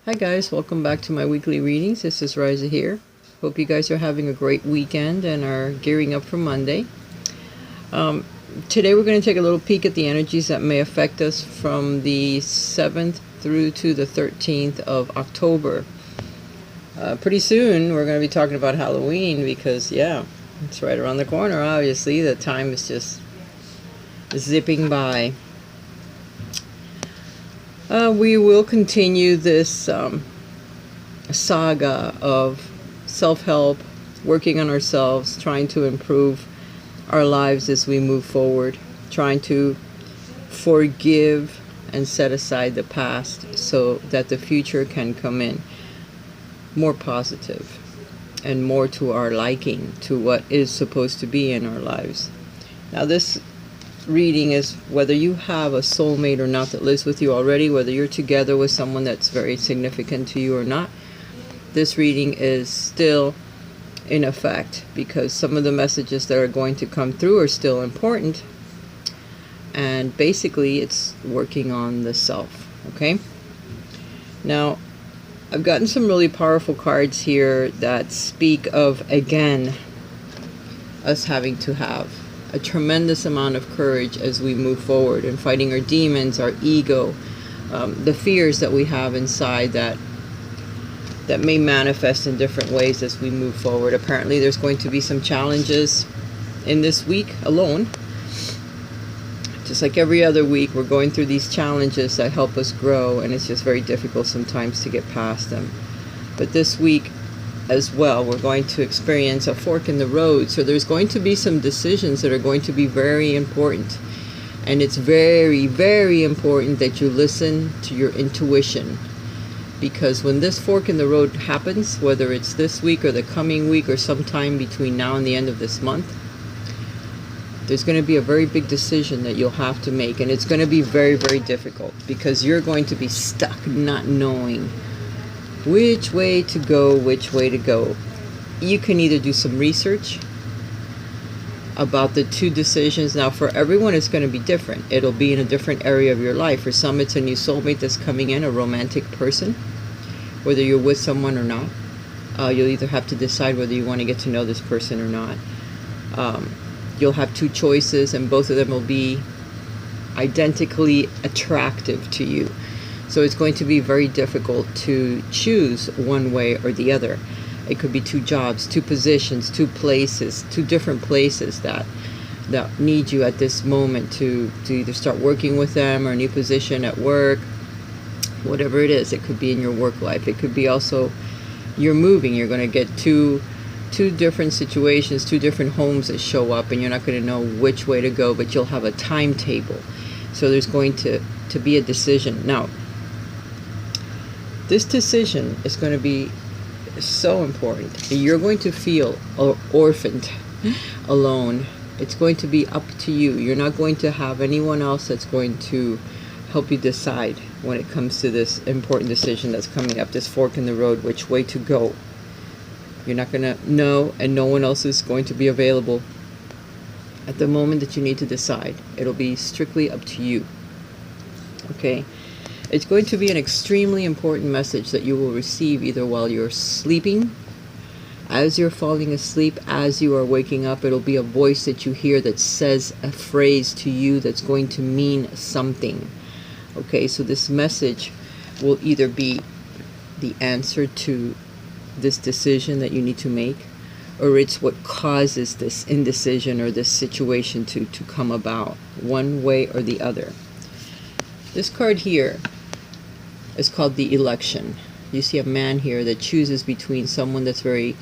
Hi guys, welcome back to my weekly readings. This is Raisa here. Hope you guys are having a great weekend and are gearing up for Monday. Today we're going to take a little peek at the energies that may affect us from the 7th through to the 13th of October. Pretty soon we're going to be talking about Halloween because, yeah, it's right around the corner, obviously. The time is just zipping by. We will continue this saga of self-help, working on ourselves, trying to improve our lives as we move forward, trying to forgive and set aside the past so that the future can come in more positive and more to our liking, to what is supposed to be in our lives. Now this reading is whether you have a soulmate or not that lives with you already, whether you're together with someone that's very significant to you or not. This reading is still in effect because some of the messages that are going to come through are still important, and basically it's working on the self. Okay, now I've gotten some really powerful cards here that speak of, again, us having to have a tremendous amount of courage as we move forward and fighting our demons, our ego, the fears that we have inside that may manifest in different ways as we move forward. Apparently there's going to be some challenges in this week alone. Just like every other week, we're going through these challenges that help us grow, and it's just very difficult sometimes to get past them. But this week as well, we're going to experience a fork in the road. So there's going to be some decisions that are going to be very important. And it's very, very important that you listen to your intuition. Because when this fork in the road happens, whether it's this week or the coming week or sometime between now and the end of this month, there's going to be a very big decision that you'll have to make. And it's going to be very, very difficult because you're going to be stuck not knowing which way to go. You can either do some research about the two decisions. Now, for everyone, it's going to be different. It'll be in a different area of your life. For some, it's a new soulmate that's coming in, a romantic person, whether you're with someone or not. You'll either have to decide whether you want to get to know this person or not. You'll have two choices, and both of them will be identically attractive to you. So it's going to be very difficult to choose one way or the other. It could be two jobs, two positions, two places, two different places that need you at this moment to either start working with them or a new position at work, whatever it is. It could be in your work life. It could be also you're moving. You're going to get two different situations, two different homes that show up, and you're not going to know which way to go, but you'll have a timetable. So there's going to be a decision. Now, this decision is going to be so important. You're going to feel orphaned, alone. It's going to be up to you. You're not going to have anyone else that's going to help you decide when it comes to this important decision that's coming up, this fork in the road, which way to go. You're not going to know, and no one else is going to be available at the moment that you need to decide. It'll be strictly up to you. Okay? It's going to be an extremely important message that you will receive either while you're sleeping, as you're falling asleep, as you are waking up. It'll be a voice that you hear that says a phrase to you that's going to mean something. Okay, so this message will either be the answer to this decision that you need to make, or it's what causes this indecision or this situation to come about, one way or the other. This card here is called the election. You see a man here that chooses between someone that's very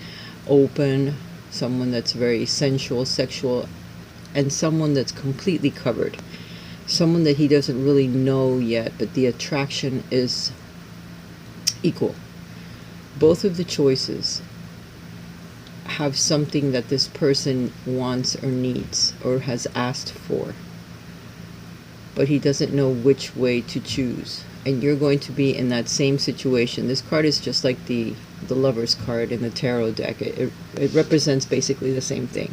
open, someone that's very sensual, sexual, and someone that's completely covered. Someone that he doesn't really know yet, but the attraction is equal. Both of the choices have something that this person wants or needs or has asked for, but he doesn't know which way to choose. And you're going to be in that same situation. This card is just like the Lover's card in the tarot deck. It represents basically the same thing.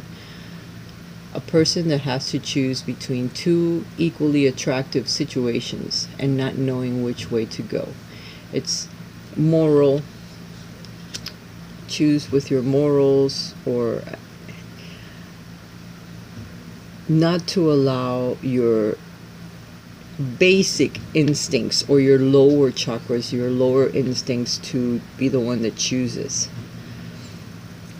A person that has to choose between two equally attractive situations and not knowing which way to go. It's moral, choose with your morals, or not to allow your basic instincts or your lower chakras, your lower instincts to be the one that chooses,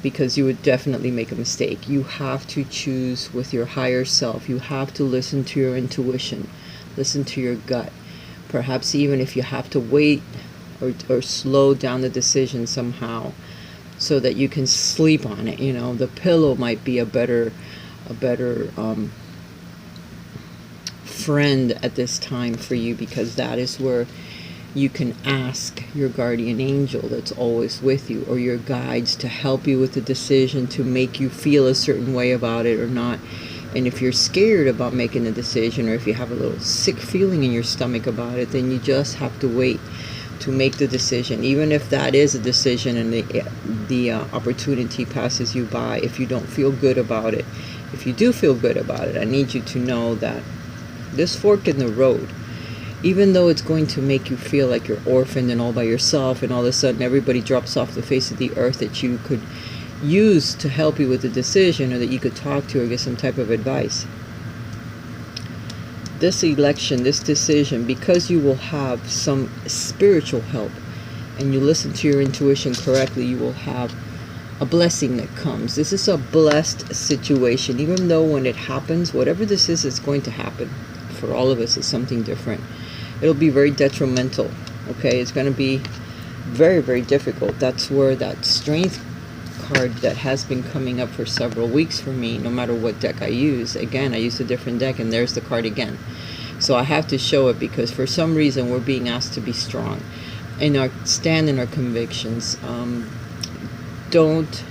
because you would definitely make a mistake. You have to choose with your higher self. You have to listen to your intuition, listen to your gut. Perhaps even if you have to wait or slow down the decision somehow so that you can sleep on it. The pillow might be a better friend at this time for you, because that is where you can ask your guardian angel that's always with you, or your guides, to help you with the decision, to make you feel a certain way about it or not. And if you're scared about making a decision, or if you have a little sick feeling in your stomach about it, then you just have to wait to make the decision. Even if that is a decision and the opportunity passes you by, if you don't feel good about it, if you do feel good about it, I need you to know that this fork in the road, even though it's going to make you feel like you're orphaned and all by yourself, and all of a sudden everybody drops off the face of the earth that you could use to help you with the decision, or that you could talk to or get some type of advice. This election, this decision, because you will have some spiritual help and you listen to your intuition correctly, you will have a blessing that comes. This is a blessed situation. Even though when it happens, whatever this is, it's going to happen. For all of us, it's something different. It'll be very detrimental. Okay, it's going to be very, very difficult. That's where that strength card that has been coming up for several weeks for me, no matter what deck I use. Again, I used a different deck, and there's the card again. So I have to show it, because for some reason we're being asked to be strong and stand in our convictions. Don't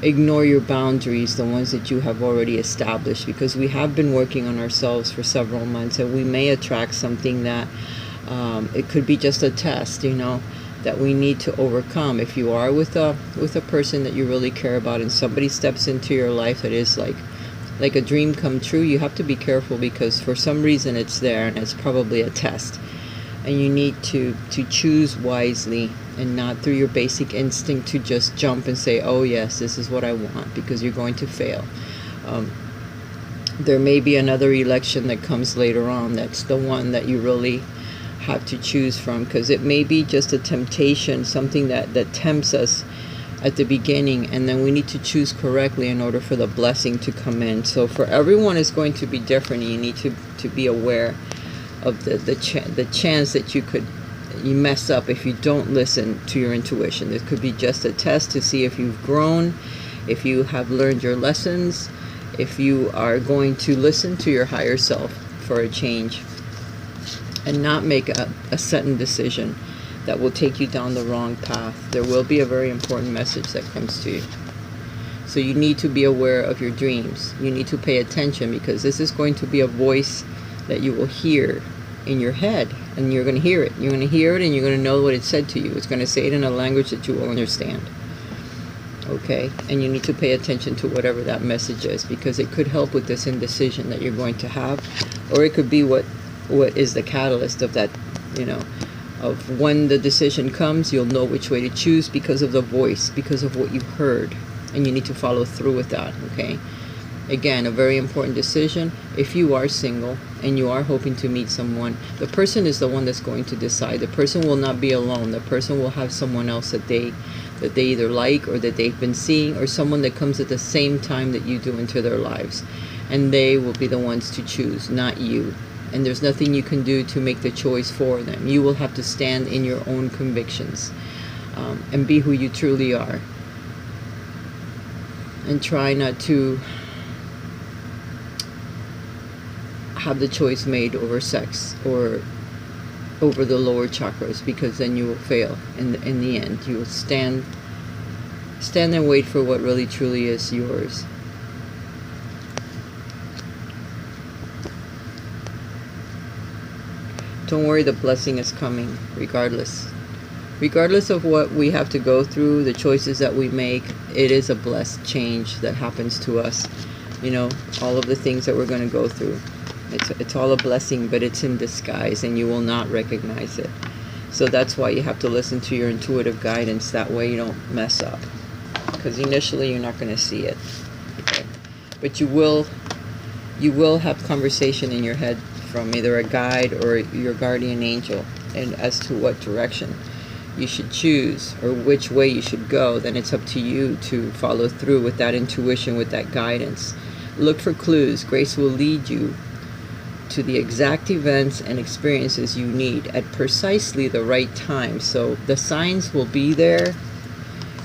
ignore your boundaries, the ones that you have already established, because we have been working on ourselves for several months, and we may attract something that it could be just a test, that we need to overcome. If you are with a person that you really care about, and somebody steps into your life that is like a dream come true, you have to be careful, because for some reason it's there, and it's probably a test, and you need to choose wisely, and not through your basic instinct to just jump and say, oh yes, this is what I want, because you're going to fail. There may be another election that comes later on that's the one that you really have to choose from, because it may be just a temptation, something that tempts us at the beginning, and then we need to choose correctly in order for the blessing to come in. So for everyone, it's going to be different, and you need to be aware of the chance that you mess up if you don't listen to your intuition. It could be just a test to see if you've grown, if you have learned your lessons, if you are going to listen to your higher self for a change, and not make a sudden decision that will take you down the wrong path. There will be a very important message that comes to you. So you need to be aware of your dreams. You need to pay attention, because this is going to be a voice that you will hear in your head, and you're going to hear it. You're going to hear it, and you're going to know what it said to you. It's going to say it in a language that you will understand. Okay? And you need to pay attention to whatever that message is, because it could help with this indecision that you're going to have, or it could be what is the catalyst of that, of when the decision comes, you'll know which way to choose because of the voice, because of what you heard, and you need to follow through with that. Okay? Again, a very important decision. If you are single and you are hoping to meet someone, the person is the one that's going to decide. The person will not be alone. The person will have someone else that they either like, or that they've been seeing, or someone that comes at the same time that you do into their lives, and they will be the ones to choose, not you. And there's nothing you can do to make the choice for them. You will have to stand in your own convictions, and be who you truly are, and try not to have the choice made over sex or over the lower chakras, because then you will fail in the end. You will stand and wait for what really truly is yours. Don't worry, the blessing is coming regardless. Regardless of what we have to go through, the choices that we make, it is a blessed change that happens to us. All of the things that we're going to go through. It's all a blessing, but it's in disguise, and you will not recognize it. So that's why you have to listen to your intuitive guidance. That way you don't mess up. Because initially you're not going to see it. Okay? But you will have conversation in your head from either a guide or your guardian angel, and as to what direction you should choose or which way you should go. Then it's up to you to follow through with that intuition, with that guidance. Look for clues. Grace will lead you to the exact events and experiences you need at precisely the right time. So the signs will be there.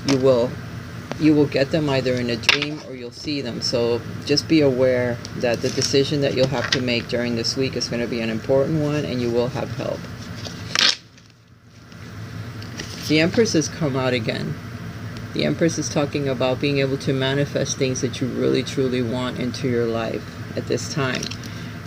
You will get them either in a dream or you'll see them. So just be aware that the decision that you'll have to make during this week is going to be an important one, and you will have help. The Empress has come out again. The Empress is talking about being able to manifest things that you really truly want into your life at this time.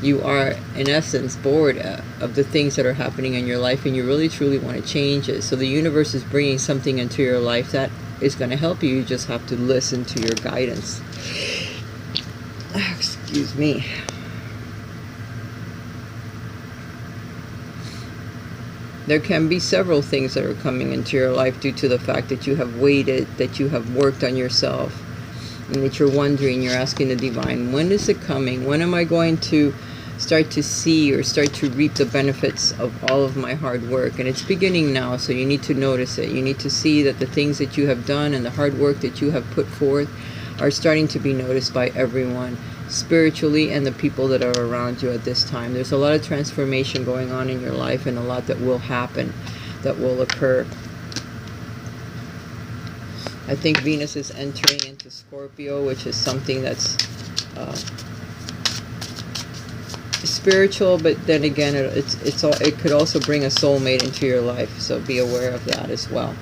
You are, in essence, bored of the things that are happening in your life, and you really truly want to change it. So the universe is bringing something into your life that is going to help you. You just have to listen to your guidance. Excuse me. There can be several things that are coming into your life due to the fact that you have waited, that you have worked on yourself, and that you're wondering, you're asking the divine, when is it coming? When am I going to start to see or start to reap the benefits of all of my hard work? And it's beginning now, so you need to notice it. You need to see that the things that you have done and the hard work that you have put forth are starting to be noticed by everyone, spiritually, and the people that are around you at this time. There's a lot of transformation going on in your life, and a lot that will happen, that will occur. I think Venus is entering into Scorpio, which is something that's spiritual, but then again, it could also bring a soulmate into your life, so be aware of that as well.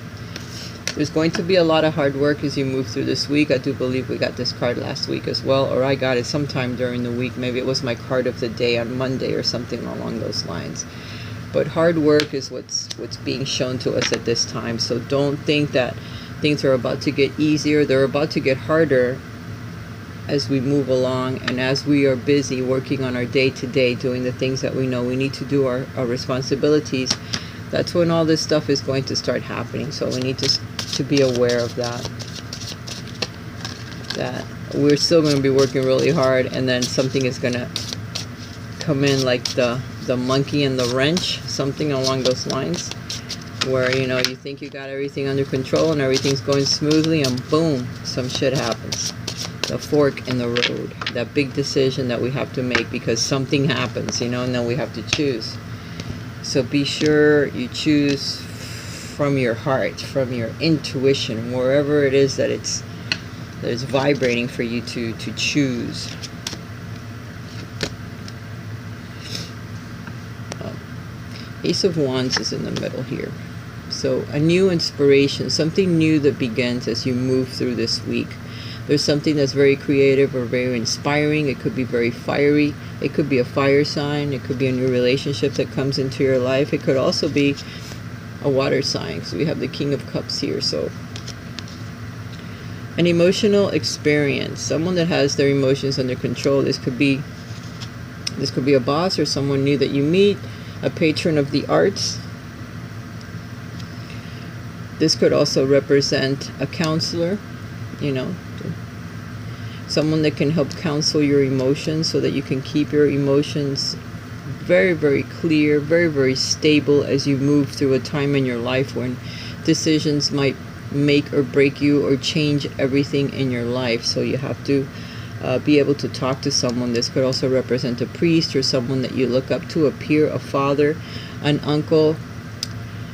There's going to be a lot of hard work as you move through this week. I do believe we got this card last week as well, or I got it sometime during the week. Maybe it was my card of the day on Monday or something along those lines. But hard work is what's being shown to us at this time. So don't think that things are about to get easier. They're about to get harder as we move along, and as we are busy working on our day-to-day, doing the things that we know we need to do, our responsibilities. That's when all this stuff is going to start happening. So we need to be aware of that. That we're still going to be working really hard, and then something is going to come in like the monkey and the wrench, something along those lines, where you think you got everything under control and everything's going smoothly, and boom, some shit happens. The fork in the road, that big decision that we have to make because something happens, and then we have to choose. So be sure you choose from your heart, from your intuition, wherever it is that it's vibrating for you to choose. Ace of Wands is in the middle here. So a new inspiration, something new that begins as you move through this week. There's something that's very creative or very inspiring. It could be very fiery. It could be a fire sign. It could be a new relationship that comes into your life. It could also be a water sign. So we have the King of Cups here. So an emotional experience. Someone that has their emotions under control. This could be a boss or someone new that you meet, a patron of the arts. This could also represent a counselor, someone that can help counsel your emotions so that you can keep your emotions very, very clear, very, very stable as you move through a time in your life when decisions might make or break you or change everything in your life. So you have to be able to talk to someone. This could also represent a priest or someone that you look up to, a peer, a father, an uncle,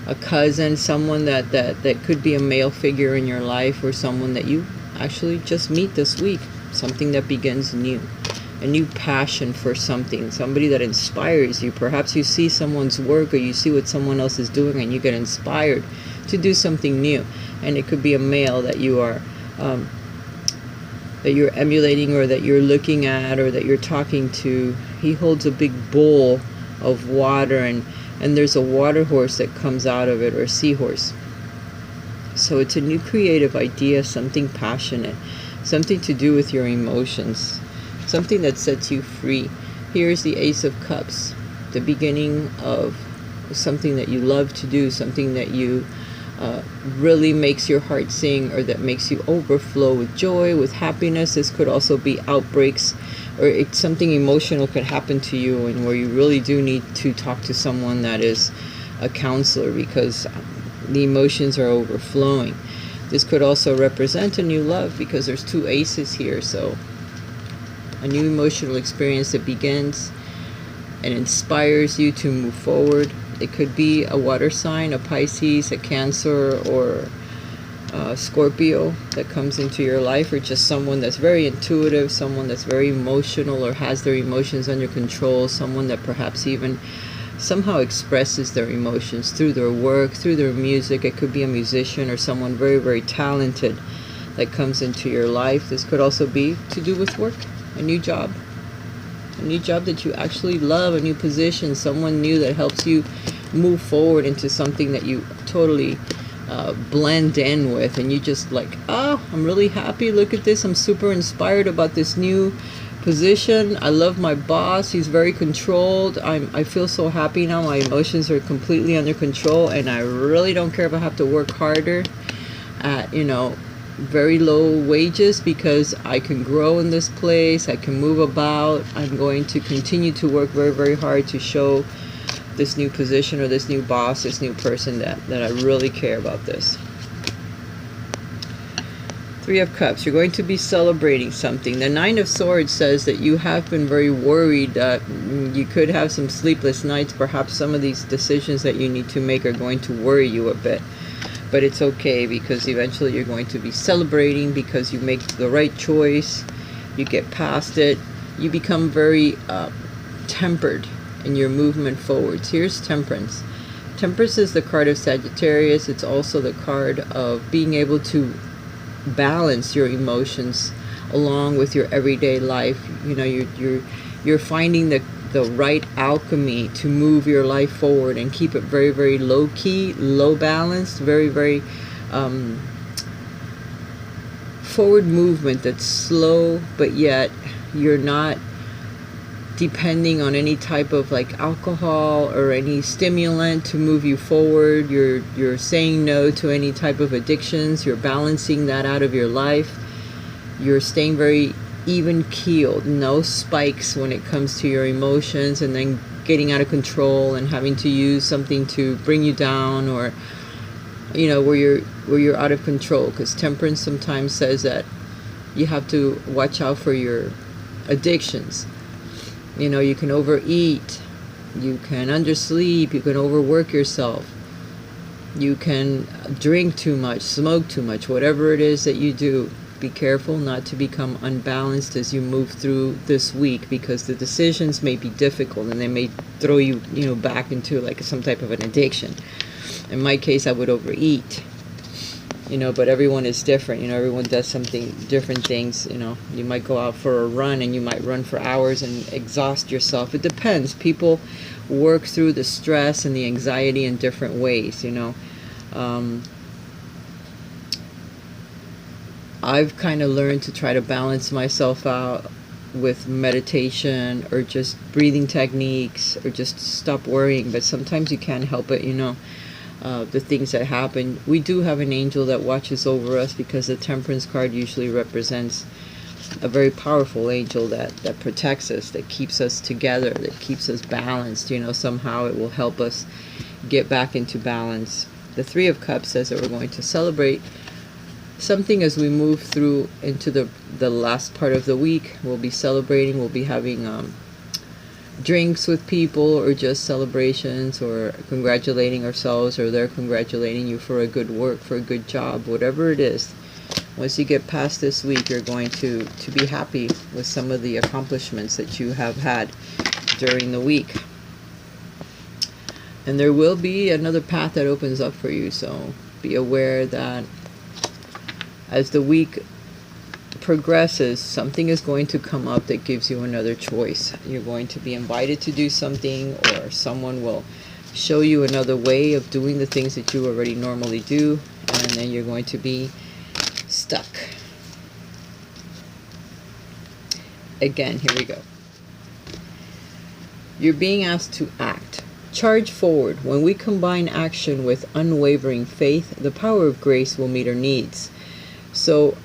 a cousin, someone that could be a male figure in your life, or someone that you actually just meet this week. Something that begins new, a new passion for something, somebody that inspires you. Perhaps you see someone's work or you see what someone else is doing and you get inspired to do something new. And it could be a male that you are that you're emulating, or that you're looking at, or that you're talking to. He holds a big bowl of water, and there's a water horse that comes out of it, or a seahorse. So it's a new creative idea, something passionate, something to do with your emotions, something that sets you free. Here's the Ace of Cups, the beginning of something that you love to do, something that you really makes your heart sing, or that makes you overflow with joy, with happiness. This could also be outbreaks, or it's something emotional could happen to you, and where you really do need to talk to someone that is a counselor, because the emotions are overflowing. This could also represent a new love, because there's two aces here. So a new emotional experience that begins and inspires you to move forward. It could be a water sign, a Pisces, a Cancer, or a Scorpio that comes into your life, or just someone that's very intuitive, someone that's very emotional or has their emotions under control, someone that perhaps even somehow expresses their emotions through their work, through their music. It could be a musician or someone very, very talented that comes into your life. This could also be to do with work, a new job that you actually love, a new position, someone new that helps you move forward into something that you totally blend in with, and you just like, oh, I'm really happy, look at this, I'm super inspired about this new position. I love my boss, he's very controlled. I feel so happy now, my emotions are completely under control, and I really don't care if I have to work harder at, very low wages, because I can grow in this place, I can move about. I'm going to continue to work very, very hard to show this new position or this new boss, this new person, that I really care about this. Three of Cups, you're going to be celebrating something. The Nine of Swords says that you have been very worried, that you could have some sleepless nights. Perhaps some of these decisions that you need to make are going to worry you a bit. But it's okay, because eventually you're going to be celebrating, because you make the right choice, you get past it, you become very tempered in your movement forwards. Here's Temperance. Temperance is the card of Sagittarius. It's also the card of being able to balance your emotions along with your everyday life. You're finding the right alchemy to move your life forward and keep it very, very low key, low balanced, very, very forward movement that's slow, but yet you're not depending on any type of like alcohol or any stimulant to move you forward. You're saying no to any type of addictions. You're balancing that out of your life. You're staying very even keeled, no spikes when it comes to your emotions, and then getting out of control and having to use something to bring you down, or where you're out of control. Because Temperance sometimes says that you have to watch out for your addictions. You can overeat, you can undersleep, you can overwork yourself, you can drink too much, smoke too much, whatever it is that you do. Be careful not to become unbalanced as you move through this week, because the decisions may be difficult and they may throw you, back into like some type of an addiction. In my case, I would overeat, but everyone is different. Everyone does something, different things. You might go out for a run and you might run for hours and exhaust yourself. It depends. People work through the stress and the anxiety in different ways, I've kind of learned to try to balance myself out with meditation or just breathing techniques, or just stop worrying. But sometimes you can't help it, the things that happen. We do have an angel that watches over us, because the Temperance card usually represents a very powerful angel that protects us, that keeps us together, that keeps us balanced. Somehow it will help us get back into balance. The Three of Cups says that we're going to celebrate something as we move through into the last part of the week. We'll be celebrating, we'll be having drinks with people, or just celebrations, or congratulating ourselves, or they're congratulating you for a good work, for a good job, whatever it is. Once you get past this week, you're going to be happy with some of the accomplishments that you have had during the week. And there will be another path that opens up for you, so be aware that as the week progresses, something is going to come up that gives you another choice. You're going to be invited to do something, or someone will show you another way of doing the things that you already normally do, and then you're going to be stuck. Again, here we go. You're being asked to act. charge forward. When we combine action with unwavering faith, the power of grace will meet our needs. So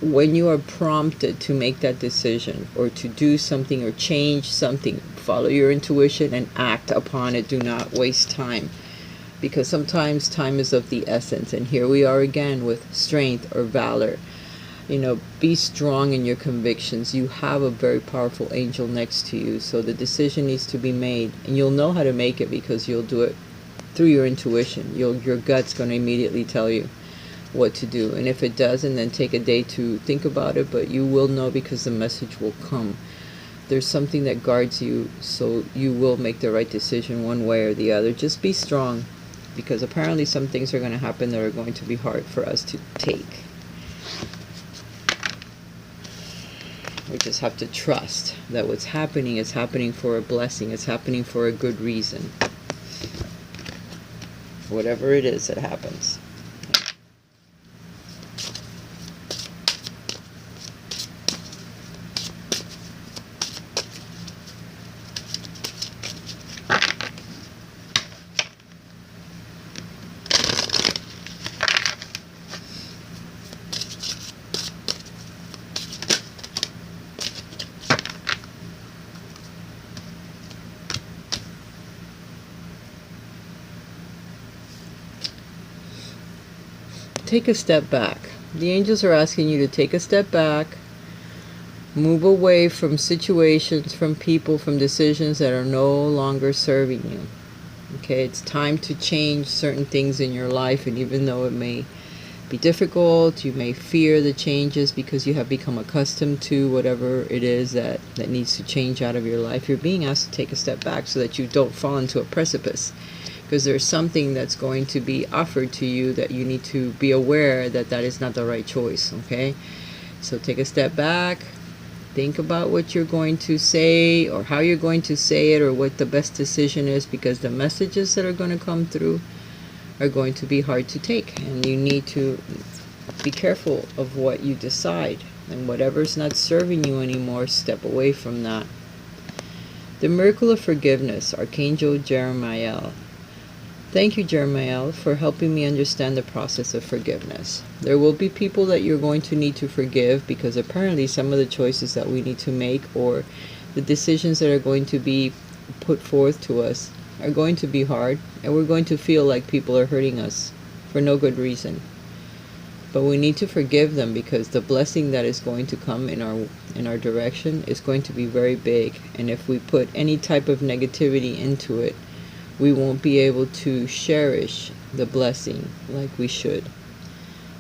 when you are prompted to make that decision or to do something or change something, follow your intuition and act upon it. Do not waste time, because sometimes time is of the essence. And here we are again with strength or valor. Be strong in your convictions. You have a very powerful angel next to you, so the decision needs to be made, and you'll know how to make it because you'll do it through your intuition. Your gut's going to immediately tell you what to do, and if it doesn't, then take a day to think about it, but you will know because the message will come. There's something that guards you, so you will make the right decision one way or the other. Just be strong, because apparently some things are going to happen that are going to be hard for us to take. We just have to trust that what's happening is happening for a blessing. It's happening for a good reason. Whatever it is that happens. Take a step back. The angels are asking you to take a step back, move away from situations, from people, from decisions that are no longer serving you. Okay, it's time to change certain things in your life, and even though it may be difficult, you may fear the changes because you have become accustomed to whatever it is that needs to change out of your life. You're being asked to take a step back so that you don't fall into a precipice, because there's something that's going to be offered to you that you need to be aware that is not the right choice. Okay, so take a step back, think about what you're going to say or how you're going to say it or what the best decision is, because the messages that are going to come through are going to be hard to take, and you need to be careful of what you decide, and whatever's not serving you anymore, step away from that. The miracle of forgiveness, Archangel Jeremiah. Thank you, Jeremiah, for helping me understand the process of forgiveness. There will be people that you're going to need to forgive, because apparently some of the choices that we need to make or the decisions that are going to be put forth to us are going to be hard, and we're going to feel like people are hurting us for no good reason. But we need to forgive them, because the blessing that is going to come in our direction is going to be very big. And if we put any type of negativity into it, we won't be able to cherish the blessing like we should.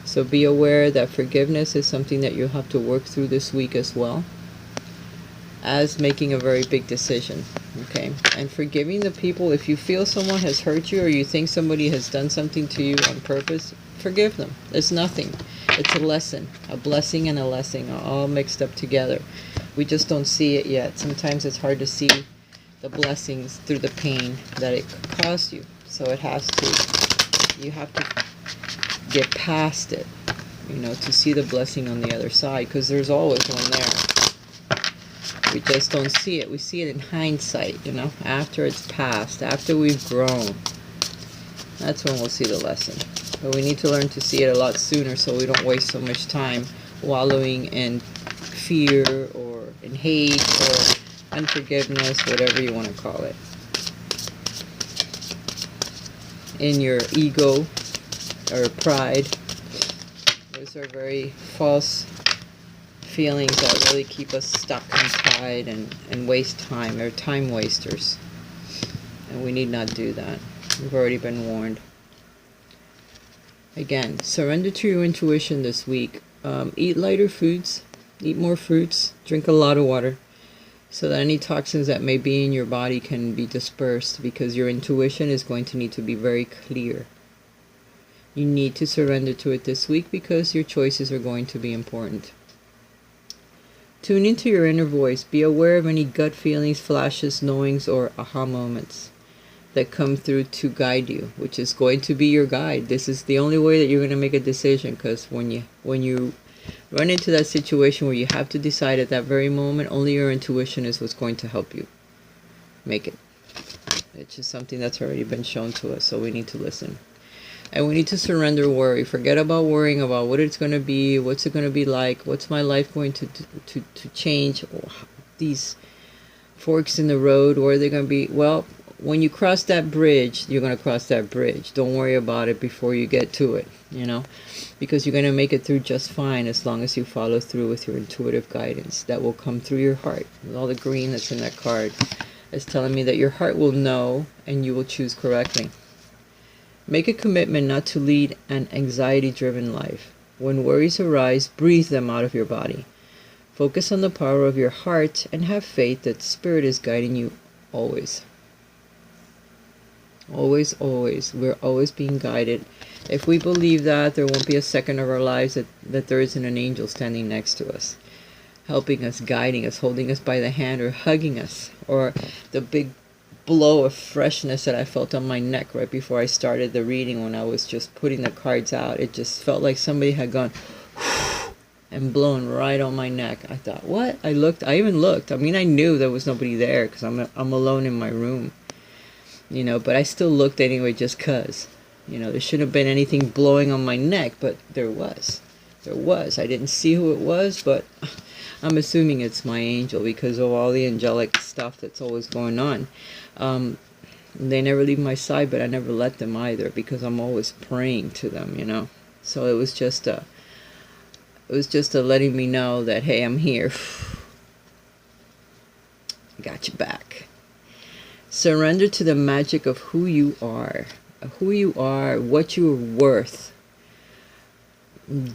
So be aware that forgiveness is something that you'll have to work through this week as well as making a very big decision. Okay, and forgiving the people. If you feel someone has hurt you or you think somebody has done something to you on purpose, forgive them. It's nothing. It's a lesson, a blessing and a lesson all mixed up together. We just don't see it yet. Sometimes it's hard to see the blessings through the pain that it caused you. So you have to get past it, to see the blessing on the other side, because there's always one there. We just don't see it. We see it in hindsight, after it's passed, after we've grown. That's when we'll see the lesson. But we need to learn to see it a lot sooner, so we don't waste so much time wallowing in fear or in hate or unforgiveness, whatever you want to call it, in your ego or pride. Those are very false feelings that really keep us stuck and tied and waste time. They're time wasters, and we need not do that. We've already been warned. Again, surrender to your intuition this week. Eat lighter foods, eat more fruits, drink a lot of water, so that any toxins that may be in your body can be dispersed, because your intuition is going to need to be very clear. You need to surrender to it this week, because your choices are going to be important. Tune into your inner voice. Be aware of any gut feelings, flashes, knowings, or aha moments that come through to guide you, which is going to be your guide. This is the only way that you're going to make a decision, because when you run into that situation where you have to decide at that very moment, only your intuition is what's going to help you make it. It's just something that's already been shown to us, so we need to listen. And we need to surrender worry. Forget about worrying about what it's going to be, what's it going to be like, what's my life going to change, these forks in the road, where they're going to be. Well, when you cross that bridge, you're going to cross that bridge. Don't worry about it before you get to it, because you're going to make it through just fine as long as you follow through with your intuitive guidance that will come through your heart. With all the green that's in that card, it's telling me that your heart will know and you will choose correctly. Make a commitment not to lead an anxiety-driven life. When worries arise, breathe them out of your body. Focus on the power of your heart and have faith that Spirit is guiding you always. Always, always. We're always being guided. If we believe that, there won't be a second of our lives that there isn't an angel standing next to us, helping us, guiding us, holding us by the hand, or hugging us. Or the big blow of freshness that I felt on my neck right before I started the reading, when I was just putting the cards out. It just felt like somebody had gone and blown right on my neck. I thought, what? I even looked. I mean, I knew there was nobody there because I'm alone in my room, but I still looked anyway, just cause. There shouldn't have been anything blowing on my neck, but there was. I didn't see who it was, but I'm assuming it's my angel because of all the angelic stuff that's always going on. They never leave my side, but I never let them either, because I'm always praying to them, So it was just a letting me know that, hey, I'm here. I got your back. Surrender to the magic of who you are, what you're worth.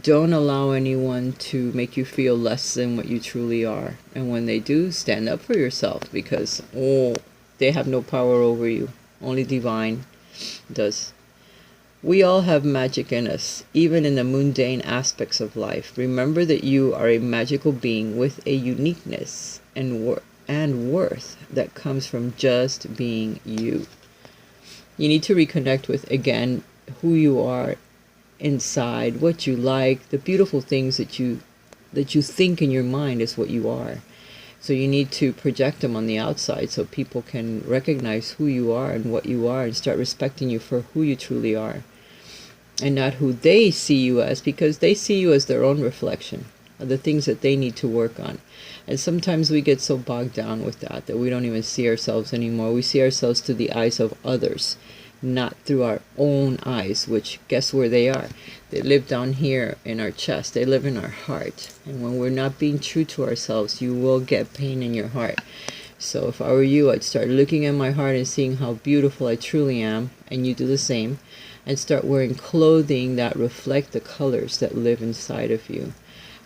Don't allow anyone to make you feel less than what you truly are. And when they do, stand up for yourself, because they have no power over you. Only divine does. We all have magic in us, even in the mundane aspects of life. Remember that you are a magical being with a uniqueness and worth that comes from just being you. You need to reconnect with, again, who you are inside, what you like, the beautiful things that you think in your mind is what you are. So you need to project them on the outside so people can recognize who you are and what you are, and start respecting you for who you truly are, and not who they see you as, because they see you as their own reflection of the things that they need to work on. And sometimes we get so bogged down with that we don't even see ourselves anymore. We see ourselves through the eyes of others, not through our own eyes, which, guess where they are? They live down here in our chest. They live in our heart. And when we're not being true to ourselves, you will get pain in your heart. So if I were you, I'd start looking at my heart and seeing how beautiful I truly am, and you do the same, and start wearing clothing that reflect the colors that live inside of you,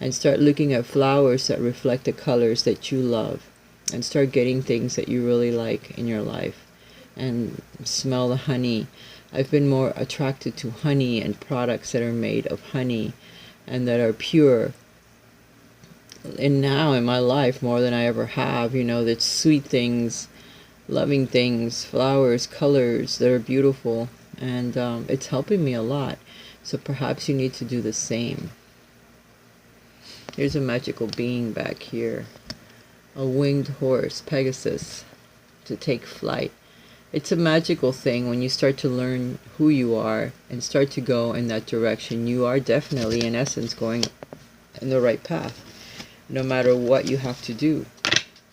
and start looking at flowers that reflect the colors that you love, and start getting things that you really like in your life, and smell the honey. I've been more attracted to honey and products that are made of honey and that are pure, and now in my life more than I ever have. That's sweet things, loving things, flowers, colors that are beautiful, and it's helping me a lot. So perhaps you need to do the same. Here's a magical being back here, a winged horse, Pegasus, to take flight. It's a magical thing when you start to learn who you are and start to go in that direction. You are definitely, in essence, going in the right path, no matter what you have to do.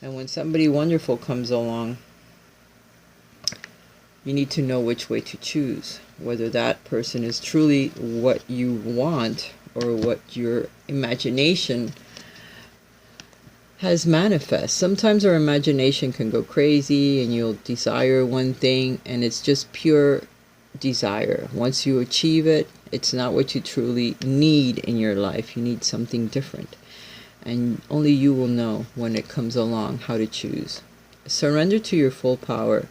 And when somebody wonderful comes along, you need to know which way to choose, whether that person is truly what you want or what your imagination has manifest. Sometimes our imagination can go crazy and you'll desire one thing and it's just pure desire. Once you achieve it, it's not what you truly need in your life. You need something different. And only you will know when it comes along how to choose. Surrender to your full power.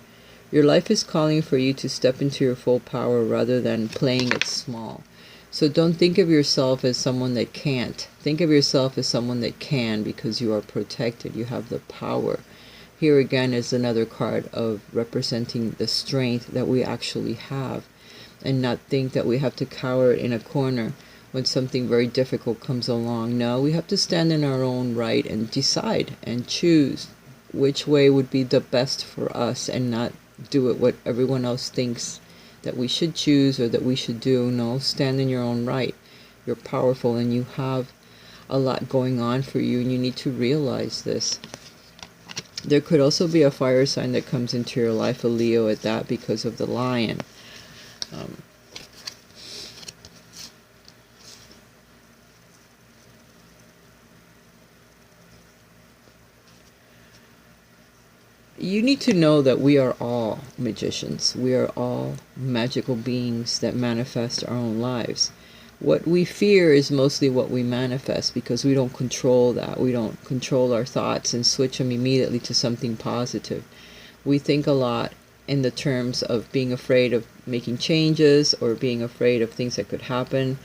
Your life is calling for you to step into your full power rather than playing it small. So don't think of yourself as someone that can't. Think of yourself as someone that can, because you are protected. You have the power. Here again is another card of representing the strength that we actually have, and not think that we have to cower in a corner when something very difficult comes along. No, we have to stand in our own right and decide and choose which way would be the best for us, and not do it what everyone else thinks that we should choose or that we should do. No, stand in your own right. You're powerful and you have a lot going on for you, and you need to realize this. There could also be a fire sign that comes into your life, a Leo at that, because of the lion. You need to know that we are all magicians. We are all magical beings that manifest our own lives. What we fear is mostly what we manifest, because we don't control that. We don't control our thoughts and switch them immediately to something positive. We think a lot in the terms of being afraid of making changes or being afraid of things that could happen,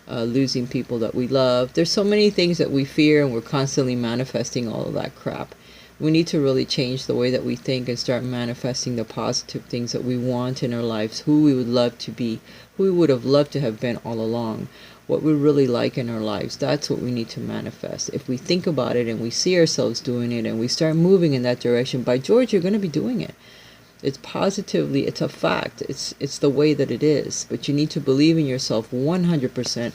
losing people that we love. There's so many things that we fear, and we're constantly manifesting all of that crap. We need to really change the way that we think and start manifesting the positive things that we want in our lives, who we would love to be, who we would have loved to have been all along, what we really like in our lives. That's what we need to manifest. If we think about it and we see ourselves doing it and we start moving in that direction, by George, you're going to be doing it. It's positively, it's a fact. It's the way that it is. But you need to believe in yourself 100%.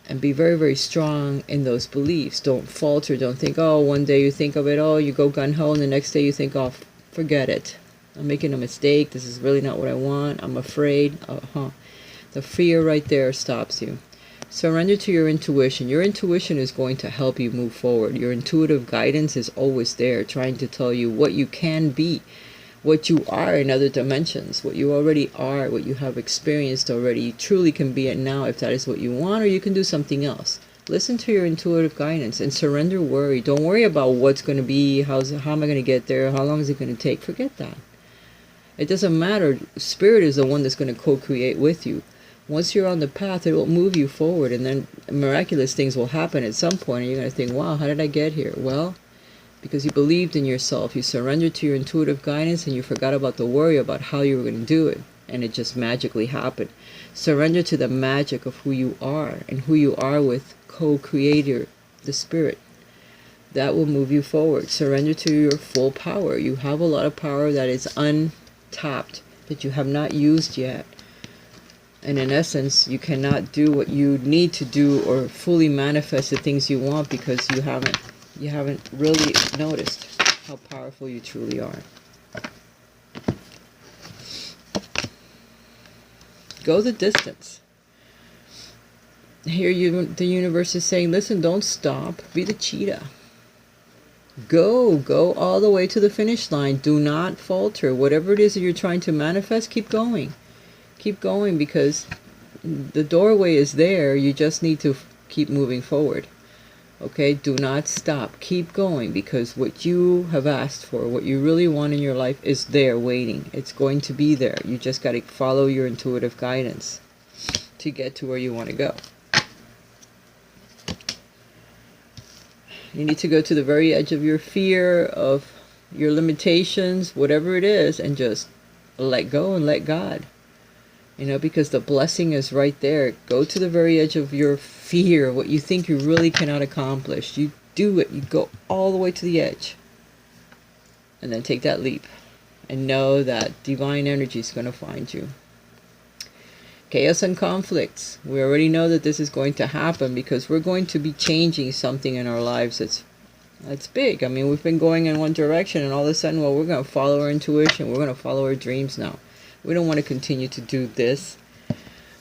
And be very, very strong in those beliefs. Don't falter. Don't think, oh, one day you think of it, oh, you go gun-ho, and the next day you think, oh, forget it. I'm making a mistake. This is really not what I want. I'm afraid. The fear right there stops you. Surrender to your intuition. Your intuition is going to help you move forward. Your intuitive guidance is always there, trying to tell you what you can be, what you are in other dimensions, what you already are, what you have experienced already. You truly can be it now if that is what you want, or you can do something else. Listen to your intuitive guidance and surrender worry. Don't worry about what's going to be, how am I going to get there, how long is it going to take. Forget that. It doesn't matter. Spirit is the one that's going to co-create with you. Once you're on the path, it will move you forward, and then miraculous things will happen at some point, and you're going to think, wow, how did I get here? Well, because you believed in yourself, you surrendered to your intuitive guidance, and you forgot about the worry about how you were going to do it, and it just magically happened. Surrender to the magic of who you are, and who you are with co-creator, the Spirit. That will move you forward. Surrender to your full power. You have a lot of power that is untapped, that you have not used yet. And in essence, you cannot do what you need to do or fully manifest the things you want, because you haven't really noticed how powerful you truly are. Go the distance. Here the universe is saying, listen, don't stop. Be the cheetah. Go all the way to the finish line. Do not falter. Whatever it is that you're trying to manifest, keep going. Keep going, because the doorway is there. You just need to keep moving forward. Okay, do not stop. Keep going, because what you have asked for, what you really want in your life, is there waiting. It's going to be there. You just got to follow your intuitive guidance to get to where you want to go. You need to go to the very edge of your fear, of your limitations, whatever it is, and just let go and let God. Because the blessing is right there. Go to the very edge of your fear, what you think you really cannot accomplish. You do it. You go all the way to the edge. And then take that leap. And know that divine energy is going to find you. Chaos and conflicts. We already know that this is going to happen, because we're going to be changing something in our lives that's big. I mean, we've been going in one direction, and all of a sudden, well, we're going to follow our intuition. We're going to follow our dreams now. We don't want to continue to do this,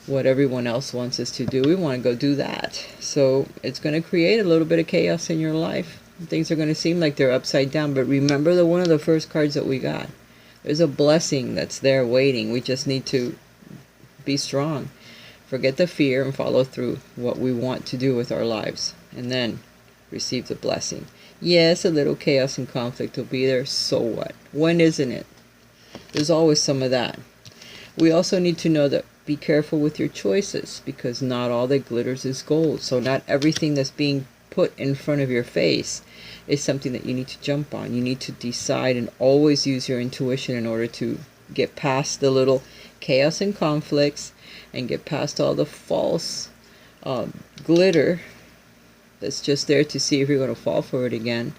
what everyone else wants us to do. We want to go do that. So it's going to create a little bit of chaos in your life. Things are going to seem like they're upside down. But remember one of the first cards that we got. There's a blessing that's there waiting. We just need to be strong. Forget the fear and follow through what we want to do with our lives. And then receive the blessing. Yes, a little chaos and conflict will be there. So what? When isn't it? There's always some of that. We also need to know that be careful with your choices, because not all that glitters is gold. So not everything that's being put in front of your face is something that you need to jump on. You need to decide and always use your intuition in order to get past the little chaos and conflicts and get past all the false glitter that's just there to see if you're going to fall for it again.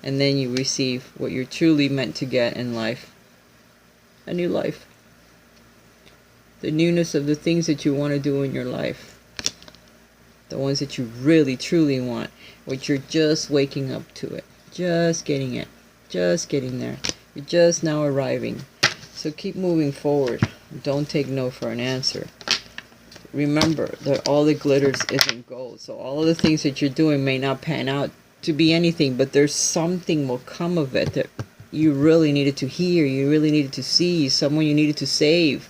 And then you receive what you're truly meant to get in life. a new life. The newness of the things that you want to do in your life. The ones that you really, truly want. Which you're just waking up to it. Just getting it. Just getting there. You're just now arriving. So keep moving forward. Don't take no for an answer. Remember that all that glitters isn't gold. So all of the things that you're doing may not pan out to be anything, but there's something will come of it that you really needed to hear, you really needed to see, someone you needed to save,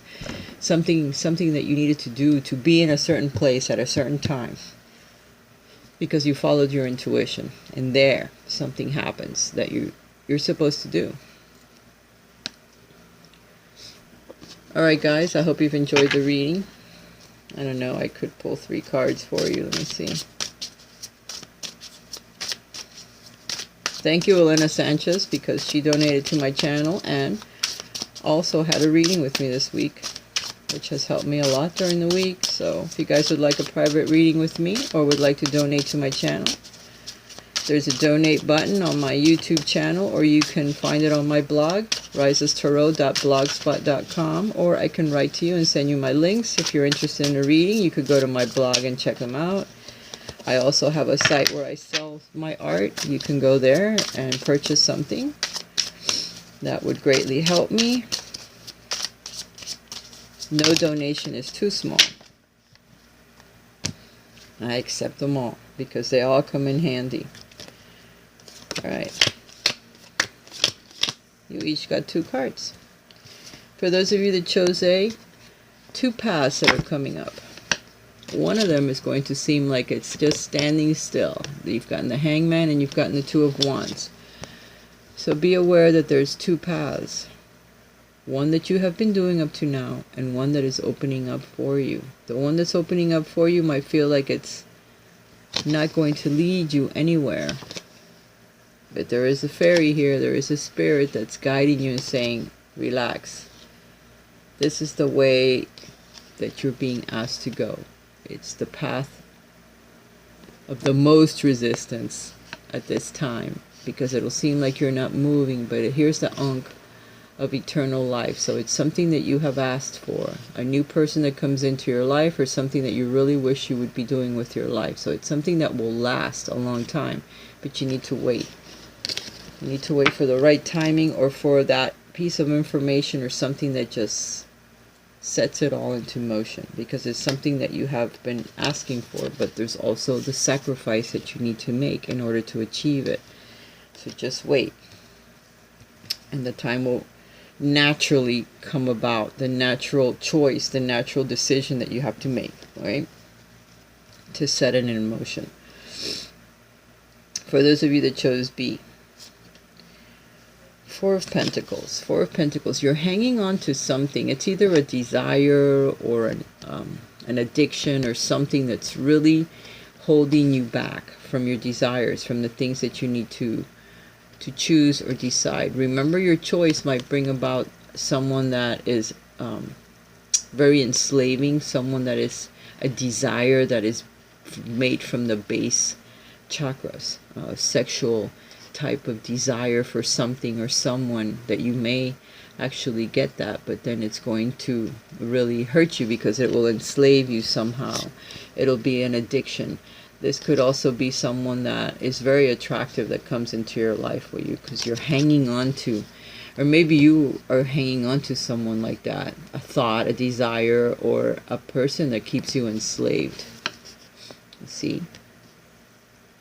something that you needed to do, to be in a certain place at a certain time, because you followed your intuition, and there something happens that you're supposed to do. Alright guys, I hope you've enjoyed the reading. I don't know, I could pull 3 cards for you. Let me see. Thank you, Elena Sanchez, because she donated to my channel and also had a reading with me this week, which has helped me a lot during the week. So if you guys would like a private reading with me or would like to donate to my channel, there's a donate button on my YouTube channel, or you can find it on my blog, raisastarot.blogspot.com, or I can write to you and send you my links. If you're interested in a reading, you could go to my blog and check them out. I also have a site where I sell my art. You can go there and purchase something. That would greatly help me. No donation is too small. I accept them all because they all come in handy. Alright. You each got 2 cards. For those of you that chose A, 2 paths that are coming up. One of them is going to seem like it's just standing still. You've gotten the Hangman and you've gotten the 2 of Wands. So be aware that there's 2 paths. One that you have been doing up to now, and one that is opening up for you. The one that's opening up for you might feel like it's not going to lead you anywhere. But there is a fairy here, there is a spirit that's guiding you and saying, relax. This is the way that you're being asked to go. It's the path of the most resistance at this time, because it'll seem like you're not moving, but here's the Ankh of eternal life. So it's something that you have asked for, a new person that comes into your life, or something that you really wish you would be doing with your life. So it's something that will last a long time, but you need to wait. You need to wait for the right timing, or for that piece of information or something that just sets it all into motion, because it's something that you have been asking for, but there's also the sacrifice that you need to make in order to achieve it. So just wait, and the time will naturally come about, the natural choice, the natural decision that you have to make, right, to set it in motion. For those of you that chose B, 4 of Pentacles. 4 of Pentacles. You're hanging on to something. It's either a desire or an addiction, or something that's really holding you back from your desires, from the things that you need to choose or decide. Remember, your choice might bring about someone that is very enslaving, someone that is a desire that is made from the base chakras, sexual type of desire for something or someone, that you may actually get that, but then it's going to really hurt you because it will enslave you somehow. It'll be an addiction. This could also be someone that is very attractive that comes into your life with you, because you're hanging on to, or maybe you are hanging on to someone like that, a thought, a desire, or a person that keeps you enslaved. See,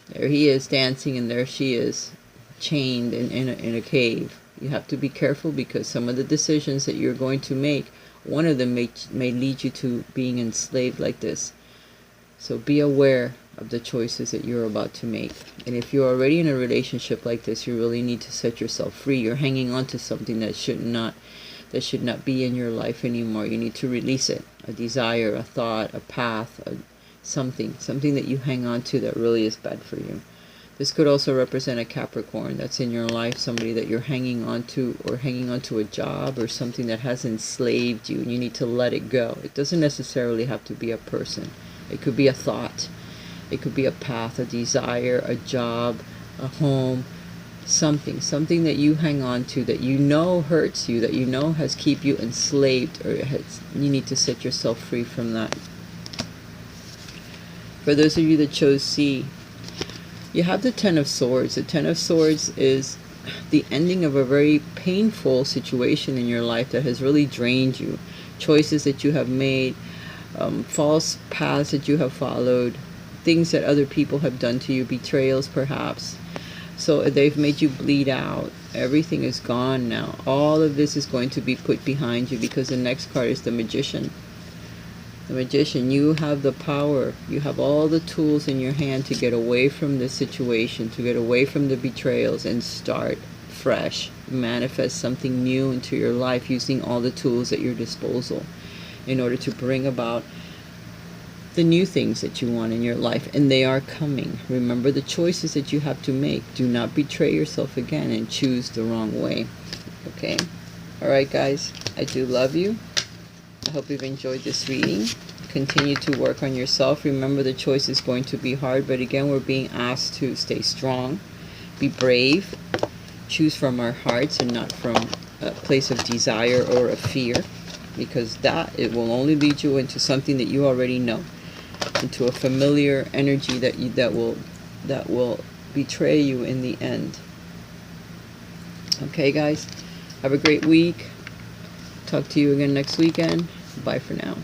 there he is dancing, and there she is chained in a cave. You have to be careful, because some of the decisions that you're going to make, one of them may lead you to being enslaved like this. So be aware of the choices that you're about to make. And if you're already in a relationship like this, you really need to set yourself free. You're hanging on to something that should not be in your life anymore. You need to release it. A desire, a thought, a path, something that you hang on to that really is bad for you. This could also represent a Capricorn that's in your life, somebody that you're hanging on to, or hanging on to a job or something that has enslaved you, and you need to let it go. It doesn't necessarily have to be a person. It could be a thought. It could be a path, a desire, a job, a home, something that you hang on to, that you know hurts you, that you know has keep you enslaved, or you need to set yourself free from that. For those of you that chose C, you have the Ten of Swords. The Ten of Swords is the ending of a very painful situation in your life that has really drained you. Choices that you have made, false paths that you have followed, things that other people have done to you, betrayals perhaps. So they've made you bleed out. Everything is gone now. All of this is going to be put behind you, because the next card is the Magician. The Magician, you have the power. You have all the tools in your hand to get away from this situation, to get away from the betrayals and start fresh. Manifest something new into your life using all the tools at your disposal in order to bring about the new things that you want in your life, and they are coming. Remember the choices that you have to make. Do not betray yourself again and choose the wrong way. Okay? Alright guys, I do love you. I hope you've enjoyed this reading. Continue to work on yourself. Remember, the choice is going to be hard, but again, we're being asked to stay strong, be brave, choose from our hearts and not from a place of desire or of fear, because it will only lead you into something that you already know, into a familiar energy that will betray you in the end. Okay guys, have a great week. Talk to you again next weekend. Bye for now.